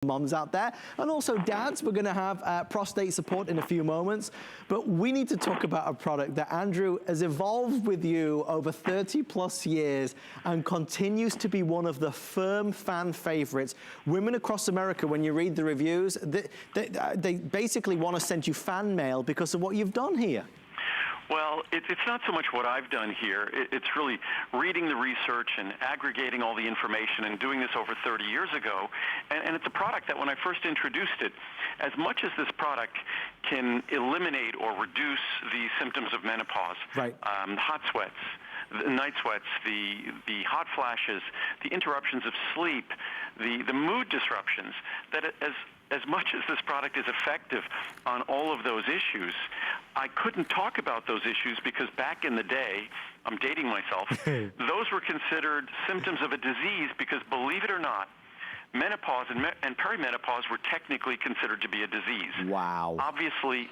moms out there, and also dads. We're going to have prostate support in a few moments, but we need to talk about a product that, Andrew, has evolved with you over 30 plus years and continues to be one of the firm fan favorites. Women across America, when you read the reviews, they basically want to send you fan mail because of what you've done here. Well, it's not so much what I've done here. It's really reading the research and aggregating all the information and doing this over 30 years ago. And it's a product that when I first introduced it, as much as this product can eliminate or reduce the symptoms of menopause, right. Hot sweats, the night sweats, the hot flashes, the interruptions of sleep, the mood disruptions, that as much as this product is effective on all of those issues, I couldn't talk about those issues because back in the day, I'm dating myself, those were considered symptoms of a disease because, believe it or not, menopause and perimenopause were technically considered to be a disease. Wow. Obviously,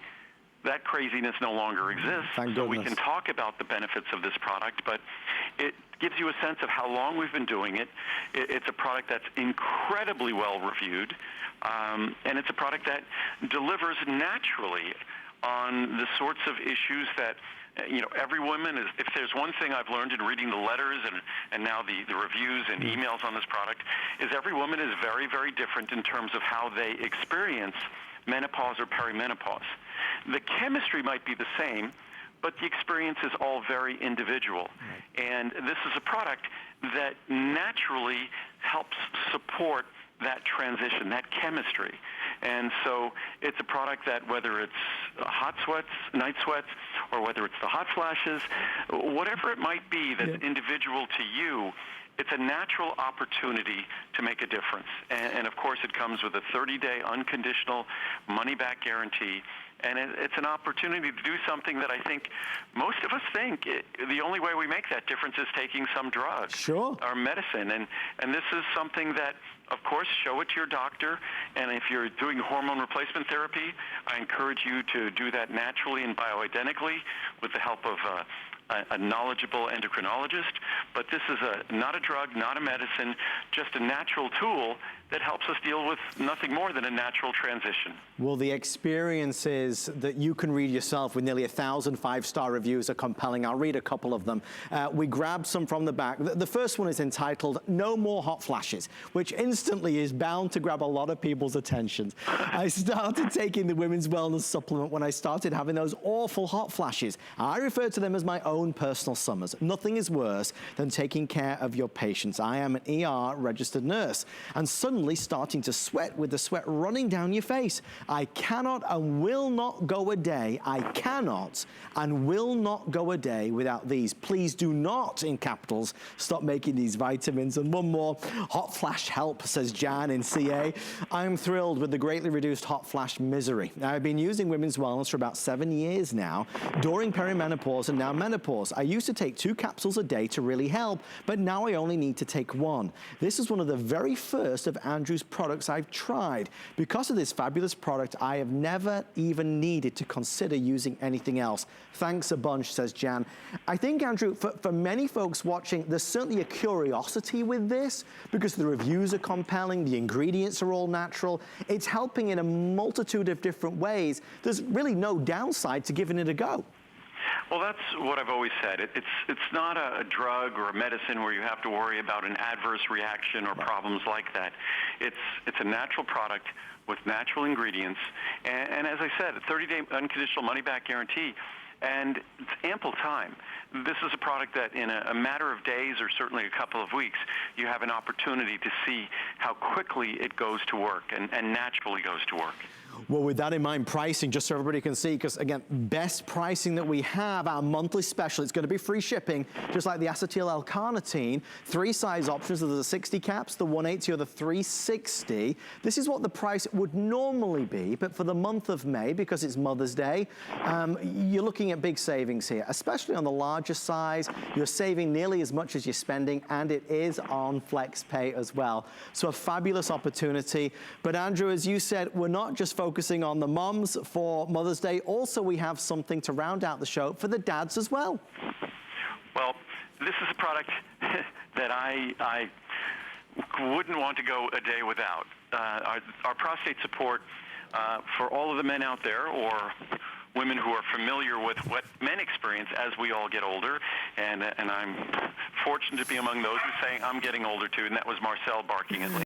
that craziness no longer exists, so we can talk about the benefits of this product, but it gives you a sense of how long we've been doing it. It's a product that's incredibly well reviewed, and it's a product that delivers naturally on the sorts of issues that, you know, every woman is. If there's one thing I've learned in reading the letters and now the reviews and emails on this product, is every woman is very, very different in terms of how they experience menopause or perimenopause. The chemistry might be the same, but the experience is all very individual. Right. And this is a product that naturally helps support that transition, that chemistry. And so it's a product that, whether it's hot sweats, night sweats, or whether it's the hot flashes, whatever it might be that's individual to you, it's a natural opportunity to make a difference. And of course, it comes with a 30-day unconditional money-back guarantee. And it's an opportunity to do something that I think most of us think the only way we make that difference is taking some drug or medicine. And this is something that, of course, show it to your doctor. And if you're doing hormone replacement therapy, I encourage you to do that naturally and bioidentically with the help of a knowledgeable endocrinologist. But this is not a drug, not a medicine, just a natural tool that helps us deal with nothing more than a natural transition. Well, the experiences that you can read yourself with nearly 1,000 five-star reviews are compelling. I'll read a couple of them. We grabbed some from the back. The first one is entitled, "No More Hot Flashes," which instantly is bound to grab a lot of people's attention. I started taking the Women's Wellness supplement when I started having those awful hot flashes. I refer to them as my own personal summers. Nothing is worse than taking care of your patients. I am an ER registered nurse, and suddenly starting to sweat with the sweat running down your face. I cannot and will not go a day. I cannot and will not go a day without these. Please do not, in capitals, stop making these vitamins. And one more, hot flash help, says Jan in CA. I'm thrilled with the greatly reduced hot flash misery. I've been using Women's Wellness for about 7 years now, during perimenopause and now menopause. I used to take 2 capsules a day to really help, but now I only need to take 1. This is one of the very first of Andrew's products I've tried. Because of this fabulous product, I have never even needed to consider using anything else. Thanks a bunch, says Jan. I think, Andrew, for many folks watching, there's certainly a curiosity with this because the reviews are compelling, the ingredients are all natural. It's helping in a multitude of different ways. There's really no downside to giving it a go. Well, that's what I've always said. It's not a drug or a medicine where you have to worry about an adverse reaction or problems like that. It's a natural product with natural ingredients. And as I said, a 30-day unconditional money-back guarantee. And it's ample time. This is a product that in a matter of days or certainly a couple of weeks, you have an opportunity to see how quickly it goes to work and naturally goes to work. Well, with that in mind, pricing, just so everybody can see, because again, best pricing that we have, our monthly special, it's going to be free shipping, just like the acetyl L-carnitine. 3 size options, there's the 60 caps, the 180 or the 360. This is what the price would normally be, but for the month of May, because it's Mother's Day, you're looking at big savings here, especially on the larger size. You're saving nearly as much as you're spending, and it is on FlexPay as well. So a fabulous opportunity. But Andrew, as you said, we're not just focusing on the moms for Mother's Day. Also, we have something to round out the show for the dads as well. Well, this is a product that I wouldn't want to go a day without. our prostate support for all of the men out there, or women who are familiar with what men experience as we all get older, and I'm fortunate to be among those who say I'm getting older too, and that was Marcel barking at me.